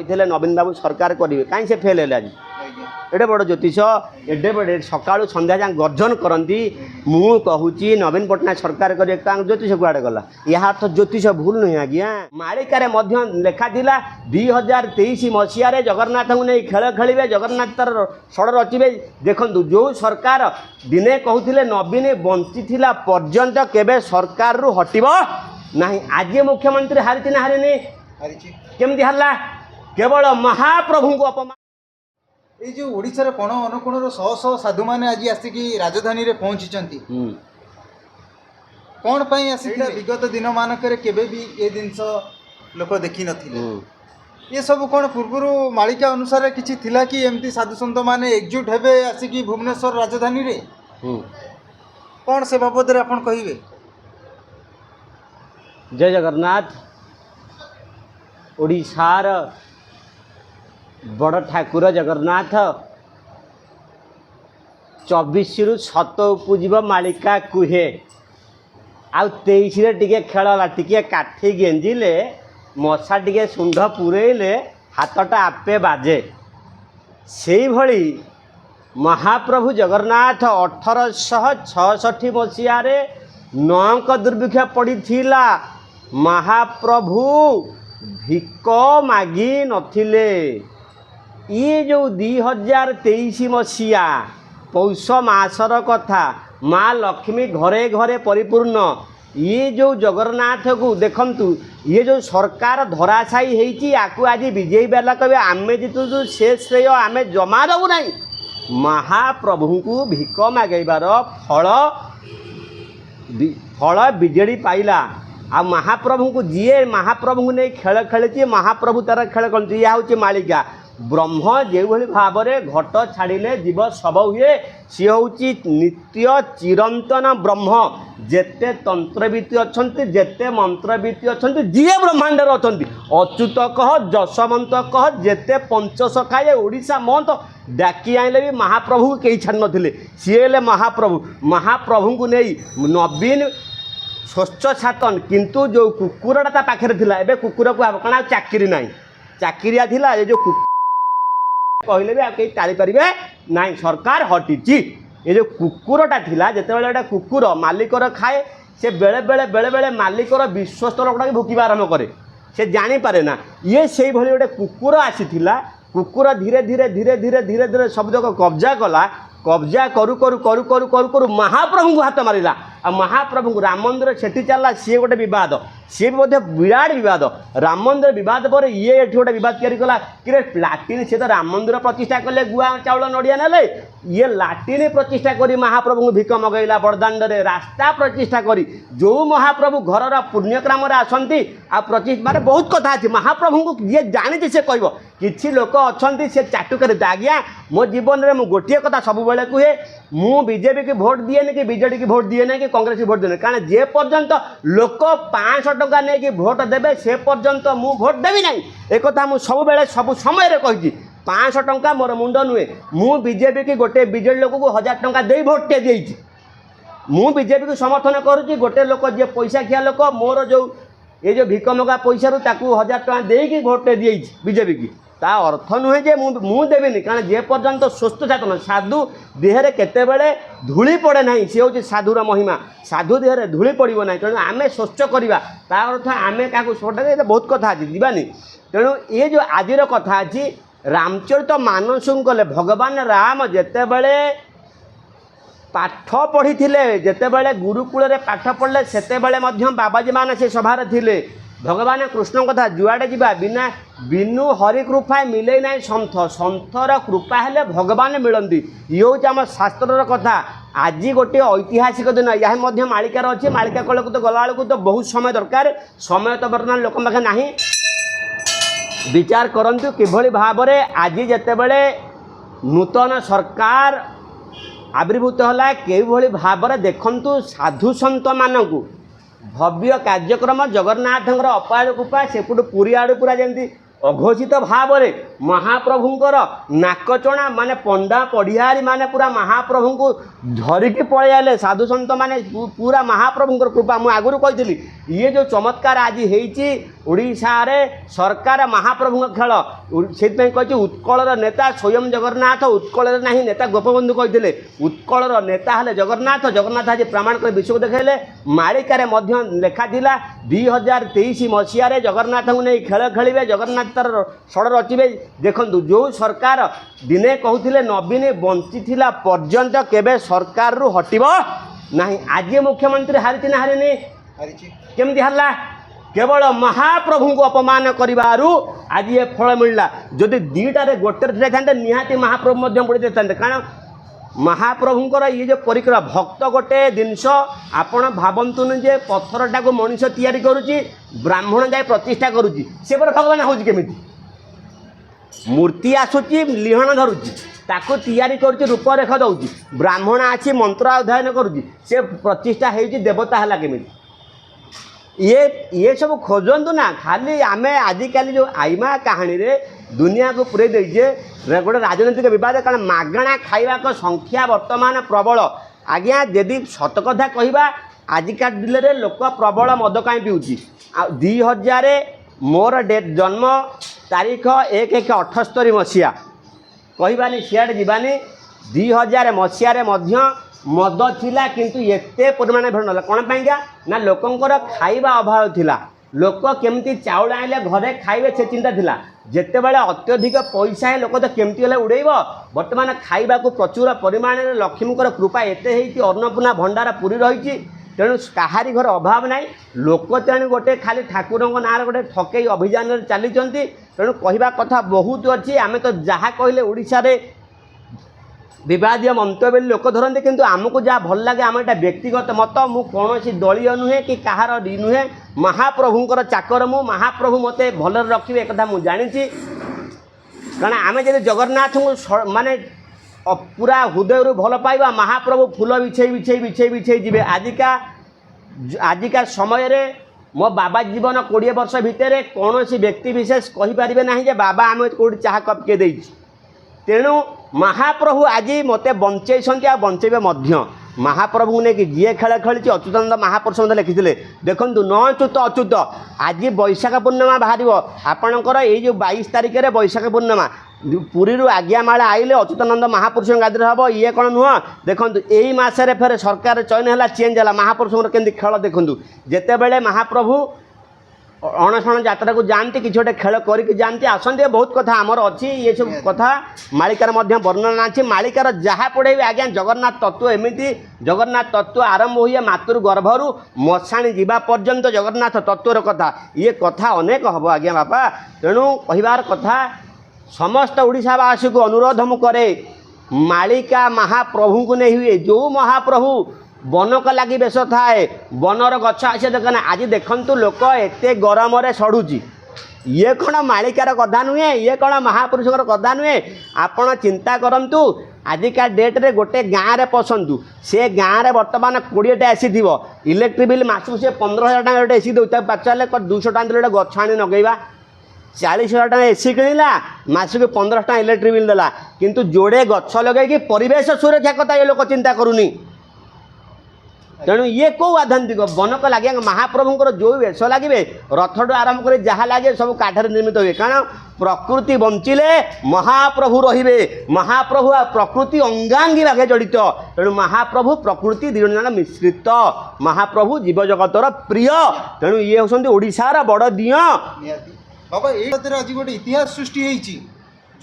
कहते नवीन बाबू सरकार करेंगे कहीं से फेल है आज एडे बड़ ज्योतिष एडे बड़े सका संध्या जाए गर्जन करती मु कहूँ नवीन पट्टनायक सरकार करेंगे ज्योतिष कुआड़े गला यह अर्थ ज्योतिष भूल नुहे आज्ञा मालिकार लेखा था 2023 मसीह जगन्नाथ को नहीं खेल खेलिए जगन्नाथ षड़ रचिबे देखु जो सरकार दिने कहते नवीन बंची पर्यंत केबे सरकार रु हटब ना आज मुख्यमंत्री हारी ना हारिनी केमती हारला केवल महाप्रभु को अपमान ये जो ओडिशार कोण अनुकोणर शह शह साधु मैंने आज आसिक राजधानी रे पहुंची कौन पाई आसीथिला विगत दिन मानक केबे भी ये जिनस लोक देखी नथिले ये सब कौन पूर्व मालिका अनुसार किछि थिला कि एमती साधु संत माने एकजुट हेबे आसिक भुवनेश्वर राजधानी रे कौन से बाबद रे आपण कहिबे। जय जगन्नाथ ओडिशार बड़ ठाकुर जगन्नाथ 24 रु 7 उपजीव मालिका कुहे आउ 23 रे टिके खेलला टिके काठी गेंजिले मशा टिके सुंढ पुरेले हाथटा आपे बाजे से भली महाप्रभु जगन्नाथ 1866 मसीह नौक दुर्भिक्ष पड़ीथिला महाप्रभु भिक मागी नथिले ये जो 2023 मसीहा पौष मासर कथा माँ लक्ष्मी घरे घरे परिपूर्ण ये जो जगन्नाथ को देखंतु ये जो सरकार धराशायी होती याकू आज विजयी बेला कहे आमे जीतु से श्रेय आमे जमा दबू ना महाप्रभु को भिक मागेबार फल विजेडी पाइला आ महाप्रभु को जी महाप्रभु को नहीं खेल खेली महाप्रभु तार खेल कर यह हूँ मालिका ब्रह्म जो भाव में घट छाड़िले जीव सब हुए सी हूँ नित्य चिरंतन ब्रह्म जेते तंत्रविति अच्छा जेते मंत्रविति अच्छा जी ब्रह्मांड अच्छा अच्युत कह जशवंत कह जेते पंचसखाए ओडिशा महंत डाकी आइले भी महाप्रभु को कहीं छाड़ नथिले सी महाप्रभु को नहीं नवीन स्वच्छ छातन किंतु जो कुकुरटा पाखे थिला एबे कुकुर को कारण चाकरी ना चाकरिया थिला ये जो कहले भी आ कहीं टाड़ी पारे ना सरकार हटिची ये जो कुकुरटा थिला जेते बेले कुकुर मालिकर खाए से बेले बेले बेले बेले मालिकर विश्वस्त लोकटा भुकिबा आरंभ करे से जानी पारे ना ये से भली गोटे कुकुर आसीथिला कुकुर धीरे धीरे धीरे धीरे धीरे धीरे शब्द कब्जा कला कब्जा करू करू करू करू करू करू महाप्रभु को हाथ मारिला आ महाप्रभु को राम मंदिर सेठी चलला सी गोटे बद सी भी बोधे विराट बद राम मंदिर बद पर ये ये गोटे बद या कि लाटिन सी तो राम मंदिर प्रतिष्ठा कले गुआ चाउल नड़िया ना ये लाटिन प्रतिष्ठा करी महाप्रभु को भिक मगैला बड़दाण्ड रे रास्ता प्रतिष्ठा करी जो महाप्रभु घर पुण्यक्रम आसती आ प्रतिष्ठा माने बहुत कथा अच्छी महाप्रभु को जी जानी से कह कि लोक अच्छा से चाटू कर आज्ञा मो जीवन में गोटे कथा सब बेले कहे मु बीजेपी की भोट दिए कि बीजेडी की भोट दिए ना कि कांग्रेस की भोट दिए कारण जे पर्यंत लोक 500 टंका नहीं कि भोट देवे से पर्यंत मु भोट देवी ना एक मुझे सब बेले सब समय कही 500 टंका मोर मुंड नुहे मु बीजेपी की गोटे बीजेडी लोक को 1000 टंका दे भोट टे दी मु बीजेपी को समर्थन करुँच गोटे लोक जे पैसा खिया लोक मोर जो ये जो भिक मगा पैसा रू 1000 टंका देकी भोट टे दी बीजेपी की ता अर्थ नुहे जे मु देविनी कारण जे पर्यंत स्वस्थ छातन साधु देहरे केतेबेले धूली पड़े ना सी हूँ साधुर महिमा साधु देहरे धूली पड़ो ना तेणु आम स्वच्छ करवा ता अर्थ आम क्या सोटा बहुत कथा अच्छी जीवानी तेणु ये जो आज कथा अच्छी रामचरित मानस कले भगवान राम जेतेबेले पाठ पढ़ी जेतेबेले गुरुकूल पाठ पढ़ले सेतेबेले बाबाजी मान से सभार थिले भगवान कृष्ण कथा जुआड़े जा बिना बिनु हरि कृपा मिले ना सन्थ सन्थर कृपा हेले भगवान मिलती ये हूँ आम शास्त्र कथा आज गोटे ऐतिहासिक दिन यह मालिकार अच्छे मालिका कल को तो गला बेलू तो बहुत समय दरकार समय तो बर्तमान लोक पाखे ना विचार करंतु किभली भाव में आज जेतेबेले नूतन सरकार आविर्भूत होला किभली भाव में देखंतु साधु सन्त मानकु भव्य कार्यक्रम जगन्नाथ अपार कृपा सेपटू पुरी आड़ पूरा जमी ଅଘୋଷିତ ଭାବରେ ମହାପ୍ରଭୁଙ୍କର ନାକଚଣା ମାନେ ପଣ୍ଡା ପଢ଼ିଆରୀ ମାନେ ପୁରା ମହାପ୍ରଭୁଙ୍କୁ ଧରିକି ପଳେଇ ଆଇଲେ। ସାଧୁସନ୍ଥ ମାନେ ପୁରା ମହାପ୍ରଭୁଙ୍କର କୃପା। ମୁଁ ଆଗରୁ କହିଥିଲି ଇଏ ଯେଉଁ ଚମତ୍କାର ଆଜି ହେଇଛି ଓଡ଼ିଶାରେ ସରକାର ମହାପ୍ରଭୁଙ୍କ ଖେଳ। ସେଥିପାଇଁ କହିଛି ଉତ୍କଳର ନେତା ସ୍ୱୟଂ ଜଗନ୍ନାଥ, ଉତ୍କଳରେ ନାହିଁ ନେତା ଗୋପବନ୍ଧୁ କହିଥିଲେ। ଉତ୍କଳର ନେତା ହେଲେ ଜଗନ୍ନାଥ। ଜଗନ୍ନାଥ ଆଜି ପ୍ରମାଣ କରି ବିଶ୍ୱକୁ ଦେଖାଇଲେ। ମାଳିକାରେ ମଧ୍ୟ ଲେଖାଥିଲା 2023 ମସିହାରେ ଜଗନ୍ନାଥଙ୍କୁ ନେଇ ଖେଳ ଖେଳିବେ, ଜଗନ୍ନାଥ ତାର ଷଡ଼ ରଚିବେ। ଦେଖନ୍ତୁ ଯେଉଁ ସରକାର ଦିନେ କହୁଥିଲେ ନବୀନ ବଞ୍ଚିଥିଲା ପର୍ଯ୍ୟନ୍ତ କେବେ ସରକାରରୁ ହଟିବ ନାହିଁ। ଆଜି ମୁଖ୍ୟମନ୍ତ୍ରୀ ହାରିଛି ନା ହାରିନି? କେମିତି ହାରିଲା? କେବଳ ମହାପ୍ରଭୁଙ୍କୁ ଅପମାନ କରିବାରୁ ଆଜି ଏ ଫଳ ମିଳିଲା। ଯଦି ଦୁଇଟାରେ ଗୋଟେରେ ଯାଇଥାନ୍ତେ ନିହାତି ମହାପ୍ରଭୁ ମଧ୍ୟ ବୁଡ଼ି ଦେଇଥାନ୍ତେ। କାରଣ ମହାପ୍ରଭୁଙ୍କର ଇଏ ଯେଉଁ ପରିକ୍ରମା ଭକ୍ତ ଗୋଟେ ଜିନିଷ ଆପଣ ଭାବନ୍ତୁନି ଯେ ପଥରଟାକୁ ମଣିଷ ତିଆରି କରୁଛି, ବ୍ରାହ୍ମଣ ଯାଇ ପ୍ରତିଷ୍ଠା କରୁଛି, ସେ ପରେ ଭଗବାନ ହେଉଛି କେମିତି? ମୂର୍ତ୍ତି ଆସୁଛି ଲିହଣ ଧରୁଛି, ତାକୁ ତିଆରି କରୁଛି, ରୂପରେଖ ଦେଉଛି, ବ୍ରାହ୍ମଣ ଆସି ମନ୍ତ୍ର ଅଧ୍ୟୟନ କରୁଛି, ସେ ପ୍ରତିଷ୍ଠା ହେଉଛି ଦେବତା ହେଲା କେମିତି? ଇଏ ସବୁ ଖୋଜନ୍ତୁ ନା। ଖାଲି ଆମେ ଆଜିକାଲି ଯେଉଁ ଆଇମା କାହାଣୀରେ ଦୁନିଆକୁ ପୁରେଇ ଦେଇଛେ ଗୋଟେ ରାଜନୈତିକ ବିବାଦ। କାରଣ ମାଗଣା ଖାଇବାକୁ ସଂଖ୍ୟା ବର୍ତ୍ତମାନ ପ୍ରବଳ। ଆଜ୍ଞା ଯଦି ସତ କଥା କହିବା ଆଜିକା ଦିନରେ ଲୋକ ପ୍ରବଳ ମଦ କାହିଁ ପିଉଛି? ଆଉ 2000 ମୋର ଜନ୍ମ ତାରିଖ 1/1/78 ମସିହା, କହିବାନି ସିଆଡ଼େ ଯିବାନି। 2000 ମସିହାରେ ମଧ୍ୟ ମଦ ଥିଲା, କିନ୍ତୁ ଏତେ ପରିମାଣରେ ଭିଡ଼ ନଥିଲା। କ'ଣ ପାଇଁକା? ନା ଲୋକଙ୍କର ଖାଇବା ଅଭାବ ଥିଲା। ଲୋକ କେମିତି ଚାଉଳ ଆଣିଲେ ଘରେ ଖାଇବେ ସେ ଚିନ୍ତା ଥିଲା। ଯେତେବେଳେ ଅତ୍ୟଧିକ ପଇସା ହେ ଲୋକ ତ କେମିତି ହେଲେ ଉଡ଼େଇବ। ବର୍ତ୍ତମାନ ଖାଇବାକୁ ପ୍ରଚୁର ପରିମାଣରେ ଲକ୍ଷ୍ମୀଙ୍କର କୃପା ଏତେ ହେଇଛି, ଅନ୍ନପୂର୍ଣ୍ଣା ଭଣ୍ଡାର ପୁରୀ ରହିଛି। ତେଣୁ କାହାରି ଘର ଅଭାବ ନାହିଁ। ଲୋକ ତେଣୁ ଗୋଟେ ଖାଲି ଠାକୁରଙ୍କ ନାଁରେ ଗୋଟେ ଠକେଇ ଅଭିଯାନରେ ଚାଲିଛନ୍ତି। ତେଣୁ କହିବା କଥା ବହୁତ ଅଛି। ଆମେ ତ ଯାହା କହିଲେ ଓଡ଼ିଶାରେ ବିବାଦୀୟ ମନ୍ତବ୍ୟ ବୋଲି ଲୋକ ଧରନ୍ତି, କିନ୍ତୁ ଆମକୁ ଯାହା ଭଲ ଲାଗେ ଆମ ଏଇଟା ବ୍ୟକ୍ତିଗତ ମତ। ମୁଁ କୌଣସି ଦଳୀୟ ନୁହେଁ କି କାହାର ନୁହେଁ। ମହାପ୍ରଭୁଙ୍କର ଚାକର ମୁଁ। ମହାପ୍ରଭୁ ମୋତେ ଭଲରେ ରଖିବେ ଏକଥା ମୁଁ ଜାଣିଛି। କାରଣ ଆମେ ଯଦି ଜଗନ୍ନାଥଙ୍କୁ ମାନେ ପୁରା ହୃଦୟରୁ ଭଲ ପାଇବା, ମହାପ୍ରଭୁ ଫୁଲ ବିଛେଇ ବିଛେଇ ବିଛେଇ ବିଛେଇ ଯିବେ। ଆଜିକା ସମୟରେ ମୋ ବାବା ଜୀବନ 20 ବର୍ଷ ଭିତରେ କୌଣସି ବ୍ୟକ୍ତି ବିଶେଷ କହିପାରିବେ ନାହିଁ ଯେ ବାବା ଆମେ କେଉଁଠି ଚାହା କପ୍ କିଏ ଦେଇଛି। ତେଣୁ ମହାପ୍ରଭୁ ଆଜି ମୋତେ ବଞ୍ଚେଇଛନ୍ତି ଆଉ ବଞ୍ଚେଇବେ ମଧ୍ୟ। ମହାପ୍ରଭୁଙ୍କୁ ନେଇକି ଯିଏ ଖେଳ ଖେଳିଛି ଅଚ୍ୟୁତାନନ୍ଦ ମହାପୁରୁଷ ମଧ୍ୟ ଲେଖିଥିଲେ। ଦେଖନ୍ତୁ ନ ଅଚ୍ୟୁତ ଅଚ୍ୟୁତ। ଆଜି ବୈଶାଖ ପୂର୍ଣ୍ଣିମା ବାହାରିବ ଆପଣଙ୍କର ଏଇ ଯେଉଁ 22 ତାରିଖରେ ବୈଶାଖ ପୂର୍ଣ୍ଣିମା। ପୁରୀରୁ ଆଜ୍ଞାମାଳା ଆଇଲେ ଅଚ୍ୟୁତାନନ୍ଦ ମହାପୁରୁଷଙ୍କ ଗାଦିରେ ହେବ। ଇଏ କ'ଣ ନୁହଁ? ଦେଖନ୍ତୁ ଏଇ ମାସରେ ଫେରେ ସରକାର ଚୟନ ହେଲା, ଚେଞ୍ଜ ହେଲା। ମହାପୁରୁଷଙ୍କର କେମିତି ଖେଳ ଦେଖନ୍ତୁ। ଯେତେବେଳେ ମହାପ୍ରଭୁ ଅଣସଣ ଯାତ୍ରାକୁ ଯାଆନ୍ତି କିଛି ଗୋଟେ ଖେଳ କରିକି ଯାଆନ୍ତି, ଆସନ୍ତି। ବହୁତ କଥା ଆମର ଅଛି, ଏସବୁ କଥା ମାଳିକାର ମଧ୍ୟ ବର୍ଣ୍ଣନା ଅଛି। ମାଳିକାର ଯାହା ପଢ଼େଇବେ ଆଜ୍ଞା ଜଗନ୍ନାଥ ତତ୍ତ୍ୱ ଏମିତି। ଜଗନ୍ନାଥ ତତ୍ତ୍ୱ ଆରମ୍ଭ ହୁଏ ମାତୃ ଗର୍ଭରୁ ମଶାଣି ଯିବା ପର୍ଯ୍ୟନ୍ତ ଜଗନ୍ନାଥ ତତ୍ତ୍ୱର କଥା। ଇଏ କଥା ଅନେକ ହେବ ଆଜ୍ଞା ବାପା। ତେଣୁ କହିବାର କଥା ସମସ୍ତ ଓଡ଼ିଶାବାସୀକୁ ଅନୁରୋଧ ମୁଁ କରେ, ମାଳିକା ମହାପ୍ରଭୁଙ୍କୁ ନେଇ ହୁଏ। ଯେଉଁ ମହାପ୍ରଭୁ ବନକ ଲାଗି ବେଶ ଥାଏ, ବନର ଗଛ ଆସିବା ଦରକାର ନାହିଁ। ଆଜି ଦେଖନ୍ତୁ ଲୋକ ଏତେ ଗରମରେ ସଢ଼ୁଛି। ଇଏ କ'ଣ ମାଳିକାର କଥା ନୁହେଁ? ଇଏ କ'ଣ ମହାପୁରୁଷଙ୍କର କଥା ନୁହେଁ? ଆପଣ ଚିନ୍ତା କରନ୍ତୁ ଆଜିକା ଡେଟ୍ରେ ଗୋଟେ ଗାଁରେ ପଶନ୍ତୁ, ସେ ଗାଁରେ ବର୍ତ୍ତମାନ 20ଟା ଏସି ଥିବ। ଇଲେକ୍ଟ୍ରିକ୍ ବିଲ୍ ମାସକୁ ସେ 15,000 ଟଙ୍କା ଗୋଟେ ଏସି ଦେଉଛି। ତାକୁ ପଚାରିଲେ 200 ଟଙ୍କା ଦେଲେ ଗୋଟେ ଗଛ ଆଣି ଲଗେଇବା। 40,000 ଟଙ୍କା ଏସି କିଣିଲା, ମାସକୁ 1500 ଟଙ୍କା ଇଲେକ୍ଟ୍ରିକ୍ ବିଲ୍ ଦେଲା। କିନ୍ତୁ ଯୋଡ଼େ ଗଛ ଲଗେଇକି ପରିବେଶ ସୁରକ୍ଷା କଥା ଏ ଲୋକ ଚିନ୍ତା କରୁନି। ତେଣୁ ଇଏ କେଉଁ ଆଧ୍ୟାତ୍ମିକ ବନକ ଲାଗେ? ମହାପ୍ରଭୁଙ୍କର ଯେଉଁ ବେଶ ଲାଗିବେ, ରଥଠୁ ଆରମ୍ଭ କରି ଯାହା ଲାଗେ ସବୁ କାଠରେ ନିର୍ମିତ ହୁଏ। କାରଣ ପ୍ରକୃତି ବଞ୍ଚିଲେ ମହାପ୍ରଭୁ ରହିବେ। ମହାପ୍ରଭୁ ଆଉ ପ୍ରକୃତି ଅଙ୍ଗାଙ୍ଗୀ ଭାବେ ଜଡ଼ିତ। ତେଣୁ ମହାପ୍ରଭୁ ପ୍ରକୃତି ଦୁଇଜଣ ମିଶ୍ରିତ। ମହାପ୍ରଭୁ ଜୀବଜଗତର ପ୍ରିୟ। ତେଣୁ ଇଏ ହେଉଛନ୍ତି ଓଡ଼ିଶାର ବଡ଼ ଦିଅଁ। ବାବା ଏଇ ଭିତରେ ଆଜି ଗୋଟେ ଇତିହାସ ସୃଷ୍ଟି ହେଇଛି,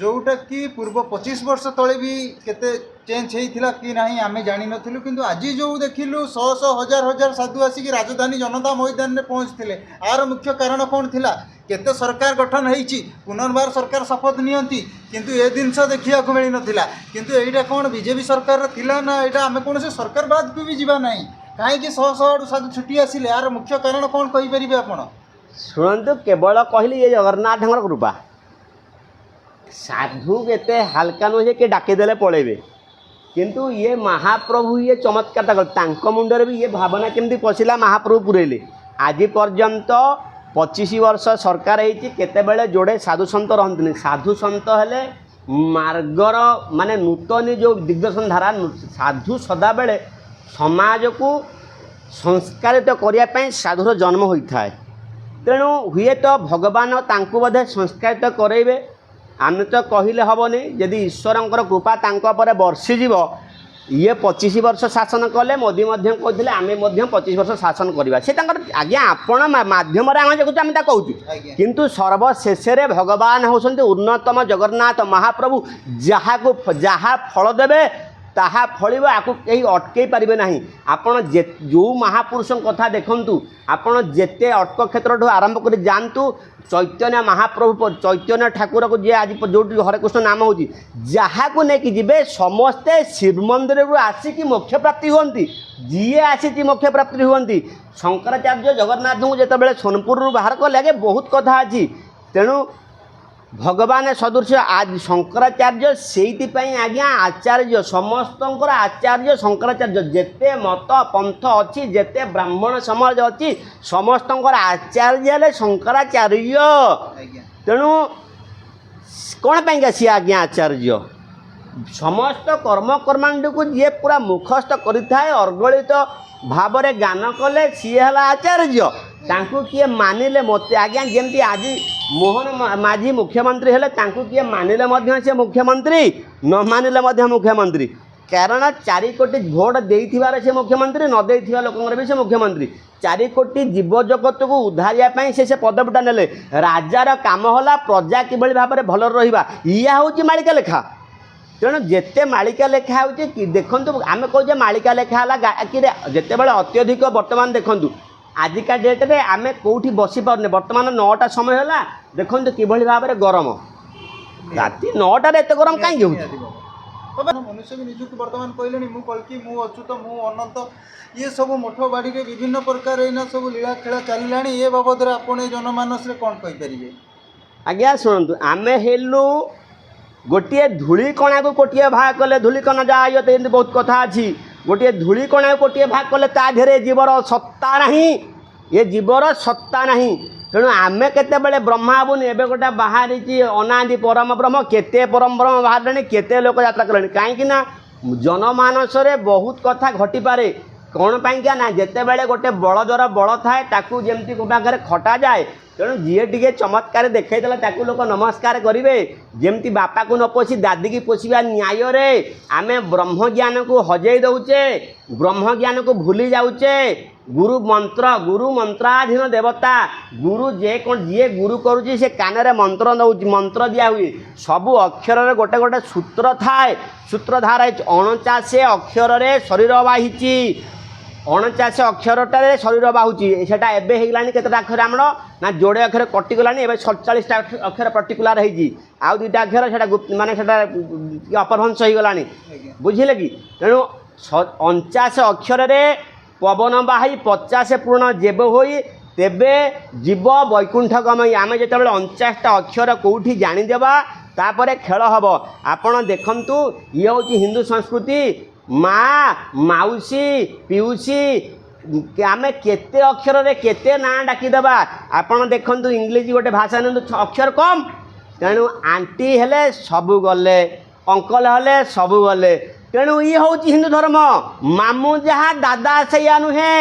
ଯେଉଁଟା କି ପୂର୍ବ 25 ବର୍ଷ ତଳେ ବି କେତେ ଚେଞ୍ଜ ହେଇଥିଲା କି ନାହିଁ ଆମେ ଜାଣିନଥିଲୁ। କିନ୍ତୁ ଆଜି ଯେଉଁ ଦେଖିଲୁ ଶହ ଶହ ହଜାର ହଜାର ସାଧୁ ଆସିକି ରାଜଧାନୀ ଜନତା ମଇଦାନରେ ପହଞ୍ଚିଥିଲେ। ଆର ମୁଖ୍ୟ କାରଣ କ'ଣ ଥିଲା? କେତେ ସରକାର ଗଠନ ହେଇଛି, ପୁନର୍ବାର ସରକାର ଶପଥ ନିଅନ୍ତି, କିନ୍ତୁ ଏ ଜିନିଷ ଦେଖିବାକୁ ମିଳିନଥିଲା। କିନ୍ତୁ ଏଇଟା କ'ଣ ବିଜେପି ସରକାରର ଥିଲା ନା? ଏଇଟା ଆମେ କୌଣସି ସରକାର ବାଦକୁ ବି ଯିବା ନାହିଁ। କାହିଁକି ଶହ ଶହ ଆଡ଼ୁ ସାଧୁ ଛୁଟି ଆସିଲେ? ଆର ମୁଖ୍ୟ କାରଣ କ'ଣ କହିପାରିବେ ଆପଣ? ଶୁଣନ୍ତୁ, କେବଳ କହିଲି ଏ ଜଗନ୍ନାଥଙ୍କର କୃପା। ସାଧୁ ଏତେ ହାଲକା ନୁହେଁ ଯେ କିଏ ଡାକିଦେଲେ ପଳେଇବେ। କିନ୍ତୁ ଇଏ ମହାପ୍ରଭୁ ଇଏ ଚମତ୍କାର ତାଙ୍କ ମୁଣ୍ଡରେ ବି ଇଏ ଭାବନା କେମିତି ପଶିଲା, ମହାପ୍ରଭୁ ପୁରେଇଲେ। ଆଜି ପର୍ଯ୍ୟନ୍ତ 25 वर्ष सरकार होते जोड़े साधु सन्त रहते साधु सन्त हेले मार्गर माने नूतन जो दिग्दर्शन धारा साधु सदाबले समाज को संस्कारित करने साधुर जन्म होता है तेणु हुए तो भगवान तांको बोधे संस्कारित करेबे आम तो कहले हेनी जदि ईश्वरंकर कृपा तांको पर बर्षीज ये 25 वर्ष शासन कले मोदी कहते आम 25 वर्ष शासन करवा से आज्ञा आपण मध्यम आम देखुँ आम कहूँ किंतु सर्वशेष भगवान होती उन्नतम जगन्नाथ महाप्रभु जहाँ फल देवे ताहा फलिब आपको कहीं अटकई पारे ना आपड़ जो महापुरुष कथा देखु आपड़ जेते अटक क्षेत्र आरंभ कर जातु चैतन्य महाप्रभु चैतन्य ठाकुर को जी आज जो हरे कृष्ण नाम हो जहाँ को लेकिन जीवे समस्ते शिव मंदिर आसिक मोक्ष प्राप्ति हुंती जी आसी मोक्ष प्राप्ति हुंती शंकराचार्य जगन्नाथ को जिते सोनपुर बाहर कले बहुत कथा अच्छी तेणु भगवान सदृश आज शंकराचार्य से आज्ञा आचार्य समस्त आचार्य शंकराचार्य जेते मत पंथ अच्छी जेते ब्राह्मण समाज अच्छी समस्त आचार्य हेले शंकराचार्य तेणु कौन पाइंका सी आज्ञा आचार्य समस्त कर्म कर्मांड को जी पूरा मुखस्थ करें अर्गलित भाव में गान कले सी है आचार्य तांकु किए मानिले मत आज्ञा जमती आज मोहन माझी मुख्यमंत्री हेले तांकु किए मानिले मध्य से मुख्यमंत्री न मानिले मध्य मुख्यमंत्री कारण 4 कोटी भोट देइथिबार से मुख्यमंत्री न देइथिबा लोकंगर भी से मुख्यमंत्री 4 कोटी जीव जगत को उद्धारिया से पदवीटा नेले राजार काम होला प्रजा किभଳି भाव भल रहिबा या होची मालिका लेखा तेणु जिते मालिका लेखा हो देखु आम कहे मालिका लेखा कि जिते बड़े अत्यधिक बर्तमान देखु आजिका डेट रे आम कौटी बसी पारने बर्तमान 9टा समय है देखु किभଳି भाव में गरम राति 9टार एत गरम कहीं मनुष्य भी निजुक बर्तमान कहले मु कल्कि मु अच्युत मु अनंत ये सब मठ बाड़ी रे विभिन्न प्रकार एना सब लीला खेला चलिलाणी ये बाबद आपण जनमानस रे कोन कहि परिबे आज्ञा शुणु आम हेलु गोटे धूलिकणा को कोटे भाग कले धूलिकणा जाए बहुत कथा अच्छी गोटे धूलिकणा को कोटे भाग कले ता धेरे जीवर सत्ता नहीं ये जीवर सत्ता नहीं तेणु आम केते ब्रह्मा बुन एवं गोटे बाहरी अनादि परम ब्रह्म केते परम ब्रह्म बाहर केते लोक यात्रा कले कहीं जनमानस बहुत कथा घटी पारे कौन पाइंका ना जिते बड़े गोटे बलदर बल थाए ताकू जमती पाखे खटा जाए तेणु जी टे चमत्कार देखा ताकू लोक नमस्कार करेंगे जमती बापा को न पोषी दादी की पोषा न्याय रे आम ब्रह्म ज्ञान को हजई दौचे ब्रह्म ज्ञान को भूली जाऊे गुरु मंत्राधीन देवता गुरु जी गुरु करुच्ची से कान मंत्र दौ मंत्र दिया हुए सबू अक्षर गोटे गोटे सूत्र थाए सूत्र धारा 49 अक्षर रे शरीर बाहिची 49 अक्षरटारे शरीर बाहुची सेटा एबे हेगलानी केतेटा अक्षर आमर ना जोड़े अक्षर कटिगलानी एबे 47 अक्षर पर्टिकुलर हेजी आउ दुईटा अक्षर सेटा माने सेटा अपभ्रंश होगलानी बुझिले कि तेणु 49 अक्षर रे पवन बाही 50 पूर्ण जेब होई तेबे जीव वैकुंठ गमई आम जो 49टा अक्षर कौटी जानीदेवा तापर खेल हम आपण देखंतु ये हूँ हिंदू संस्कृति माँ माउसी पीउसी आम केते अक्षर रे केते ना डाकीदेवा आपण देखंतु इंग्लिश गोटे भाषा ने अक्षर कम तेणु आंटी हेले सबू गले अंकल हेले सबू गले तेणु ये हूँ हिंदू धर्म मामू जहाँ दादा सैया नुहे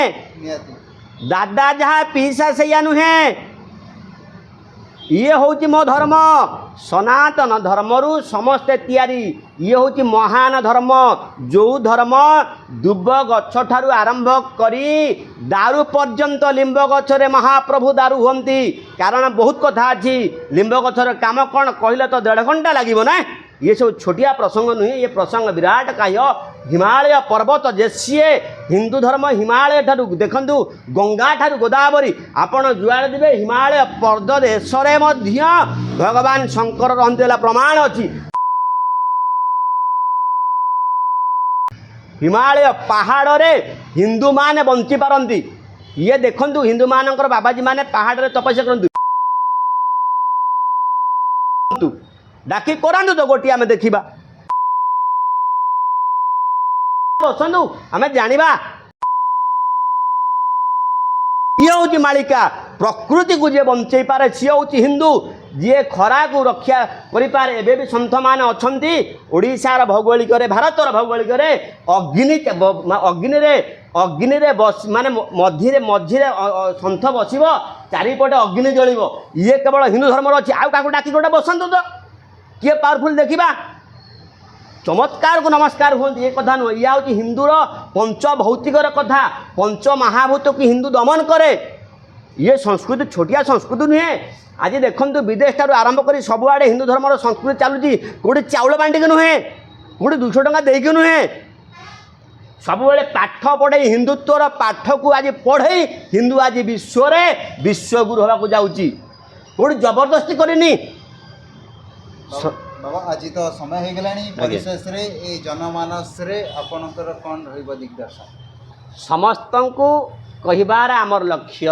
दादा जहाँ पीसा सैया नुहे ये हूँ मो धर्म सनातन धर्मरू समस्ते तैयारी ये हूँ महान धर्म जो धर्म दुब गछ ठारू आरंभ करी दारू पर्यंत लिंब गछरे महाप्रभु दारू हुंती कारण बहुत कथा अच्छी लिंब गछर काम कौन कहले तो 1.5 घंटा लगे ना ये सब छोटिया प्रसंग नुहे ये प्रसंग विराट काय हिमालय पर्वत जेसी हिंदू धर्म हिमालय ठारू देखंतु गंगा ठारू गोदावरी आपण जुआड़े देवे हिमालय प्रदेश भगवान शंकर रही प्रमाण अच्छी हिमालय पहाड़ रे हिंदू माने बंची पारंती ये देखंतु हिंदू मानकर बाबाजी माने पहाड़ रे तपस्या करंतु डाकी करांतु तो गोटी आमे देखिबा बसंतु आमे जानिबा ये हूँ मालिका प्रकृति को जे बंचई पारे सी हूँ हिंदू जी खरा को रक्षा करें एवं भी सन्थ मैंने अच्छा ओडार भौगोलिक भारतर भौगोलिक अग्नि बस माने मझे मझे सन्थ बस चारिपटे अग्नि जल ये केवल हिंदू धर्म अच्छी आउ क्या डाक गोटे बसतु तो किए पावरफुल देखा चमत्कार को नमस्कार हूँ ये कथा नुह या हूँ हिंदूर पंच भौतिकर कथा पंच महाभूत को हिंदू दमन करे ये संस्कृति छोटिया संस्कृति नुहे आज देखु विदेश ठार आरंभ कर सबुआड़े हिंदू धर्म संस्कृति चलुची कौटे चाउल बांटिक नुहे कौटे 200 टंका देकी नुहे सब पाठ पढ़े हिंदुत्वर पाठ को आज पढ़े हिंदू आज विश्वगुरु होगा जाऊँगी कौटे जबरदस्ती करनी बाबा आज तो समय हो गलानी परिशेष रे ए जनमानस रे आपनकर कौन रहिबो दिग्दर्शन समस्त को कहिबार आमर लक्ष्य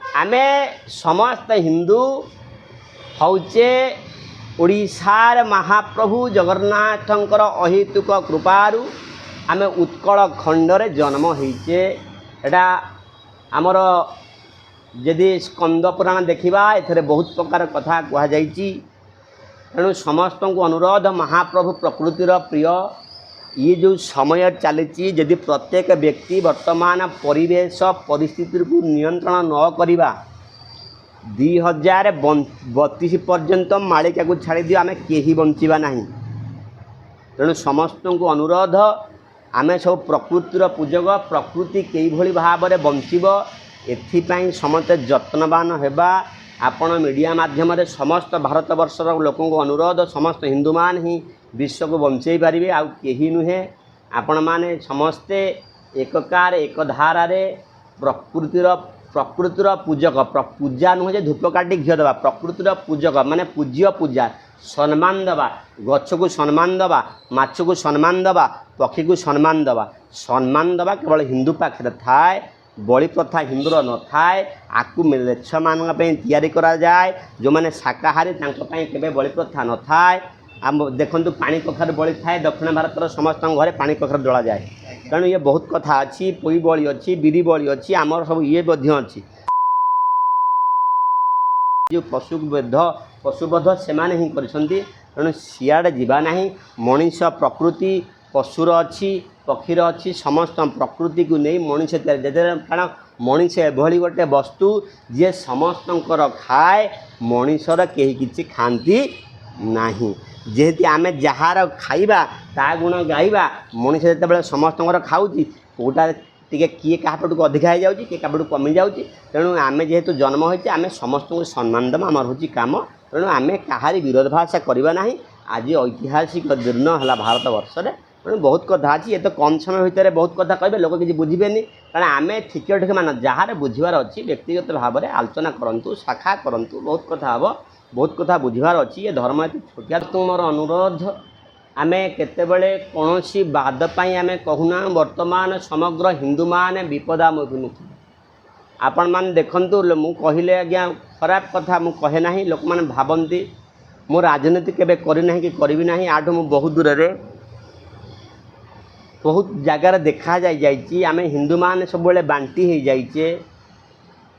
आमे समस्त हिंदू हौचे ओडिशार महाप्रभु जगन्नाथंकर अहेतुक कृपारु आमे उत्कल खंडरे जन्म होइचे एटा आमर यदि स्कंद पुराण देखिबा एथरे बहुत प्रकार कथा कहा जाइची तेणु समस्त को अनुरोध महाप्रभु प्रकृतिर प्रिय ये जो समय चली यदि प्रत्येक व्यक्ति वर्तमान परिवेश परिस्थिति को नियंत्रण न करिबा 2032 पर्यंत मालिका को छाड़ी दियो आमे केही बंचिबा नहीं तेणु समस्त को अनुरोध आमे सब प्रकृतिर पूजक प्रकृति कई भली भाव में बंचिब एथिपाई समस्ते जत्नवान हेबा आपण मीडिया माध्यम समस्त भारत वर्षर लोकों को अनुरोध समस्त हिंदू मान ही विश्व को बंचई पारे आउ केही नुहे आपण माने समस्ते एककार एक धारा प्रकृतिर पूजक पूजा नुहे धूप काटी घी देवा प्रकृतिर पूजक माने पूज्य पूजा सम्मान दबा गछ को सम्मान दबा माछ को सम्मान दबा पक्षी को सम्मान दबा केवल हिंदू पाखे थाए बलि प्रथा हिंदूर न थाए आकु मेछ मान तैयारी करा जाए जो मैंने शाकाहारी के बलि प्रथा न थाए आम देखु पानी कखार बलि थाए दक्षिण भारत समस्त घरे पानी कखार दला जाए तेणु ये बहुत कथा अच्छी पोई बलि अच्छी बिरी बलि अच्छी आमर सब ये अच्छी जो पशुबध से ही कर सियाड़े जीवा नहीं मनीष प्रकृति पशुर अच्छी पक्षीर अच्छी समस्त प्रकृति को नहीं मनीष कारण मनीष एभली गोटे वस्तु जे समस्त खाए मनीषर कहीं किसी खाती नहीं जेहेतु आम जार खाइबा ता गुण गाइबा मनीष जिते समस्त खाऊँगी कौटा टी किए क्या पटक अधिका हो जाऊँगी किए क्या पटक कमी जाऊँगी तेणु आम जेहेतु जन्म होती आम समस्त को सम्मान देवा आमर हूँ कम तेणु आम कहारी विरोध भाषा करवा ना आज ऐतिहासिक दिन है भारत वर्ष में तेणु बहुत कथा अच्छी ये तो कम समय भितर बहुत कथा कहे लोक किसी बुझे कारण आम ठीक ठीक मान जहाँ बुझार अच्छी व्यक्तिगत भाव में आलोचना करूँ शाखा करूँ बहुत कथा हम बहुत कथा बुझार अच्छी ये धर्म ये छोटिया तुमर अनुरोध आम केतबले कौन बाद आम कहूना वर्तमान समग्र हिंदू मान विपदामुखी आपण मैंने देखूँ मु कहले आज्ञा खराब कथा मु कहे ना लोक मैंने भावती मो राजनीति केवे करना कि करी ना आठ मु बहुत दूर में बहुत जगार देखा जाइए आम हिंदू मान सब बांटी हो जाइए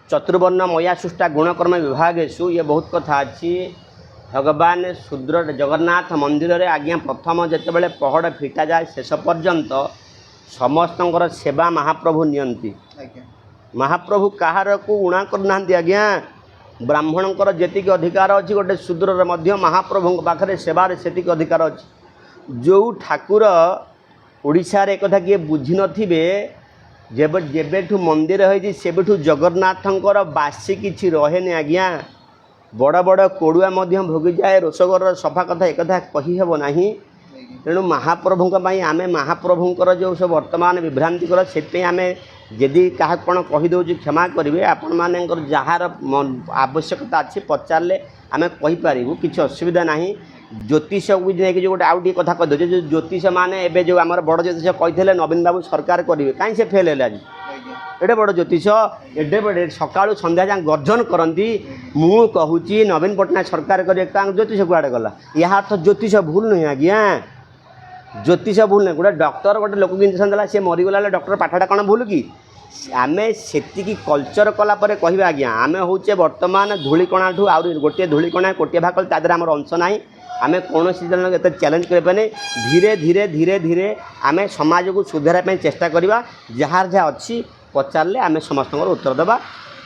चतुर्वर्ण मया सृष्टा गुणकर्म विभागेशु ये बहुत कथा अच्छी भगवान शूद्र जगन्नाथ मंदिर रे आज्ञा प्रथम जितेबाला पहड़ फिटा जाए शेष पर्यंत समस्त सेवा महाप्रभु नियंती महाप्रभु कहार को उणा करना आज्ञा ब्राह्मणकर जी अधिकार अच्छी गोटे शूद्र महाप्रभु पाखे सेवार से अधिकार अच्छी जो ठाकुर ओडिशार एक कथा किए बुझी नथिबे जेबेठू मंदिर होती सेबेठू जगन्नाथंकर बासी किछि रहे आज्ञा बड़ बड़ कोड़ुआ भोगी जाए रोषगर सफा कथा एक कथा कही हेब नाही तेणु महाप्रभु आम महाप्रभुंर जो सब वर्तमान विभ्रांति कर से आम जदि क्या कौन कहीदे क्षमा करेंगे आपण मान जार आवश्यकता अच्छी पचारे आम कहीपर किसी असुविधा ना ज्योतिष को नहीं जो गोटे आउ टे कथा कहीदे जो ज्योतिष मैंने एवं जो आम बड़ ज्योतिष कहते नवीन बाबू सरकार करेंगे कहीं से फेल है आज एडे बड़ ज्योतिष एडे बड़े सका सन्ध्या जाए गर्जन करती मु कहूँ नवीन पट्टनायक सरकार करेंगे ज्योतिष कुआड़े गला या अर्थ ज्योतिष भूल नुहे आज्ञा ज्योतिष भूल नहीं गोटे डॉक्टर गोटे लोक इंजेक्शन देला सी मरीगला डॉक्टर पाठटा कौन भूल कि आमे सेतिकी कल्चर कला परे कहबा आज्ञा आमे होचे वर्तमान धूलिकणाठू आउरी गोटे धूलिकणा कोटे भाकल तादर आमर अंश नाही आमे कौनसी जन एत चैलेंज करें धीरे धीरे धीरे धीरे आमे समाज को सुधार चेष्टा करवा जार जहाँ अच्छी पचारे आमे समस्त उत्तर देवा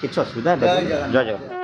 किसी असुविधा जय जगन्नाथ।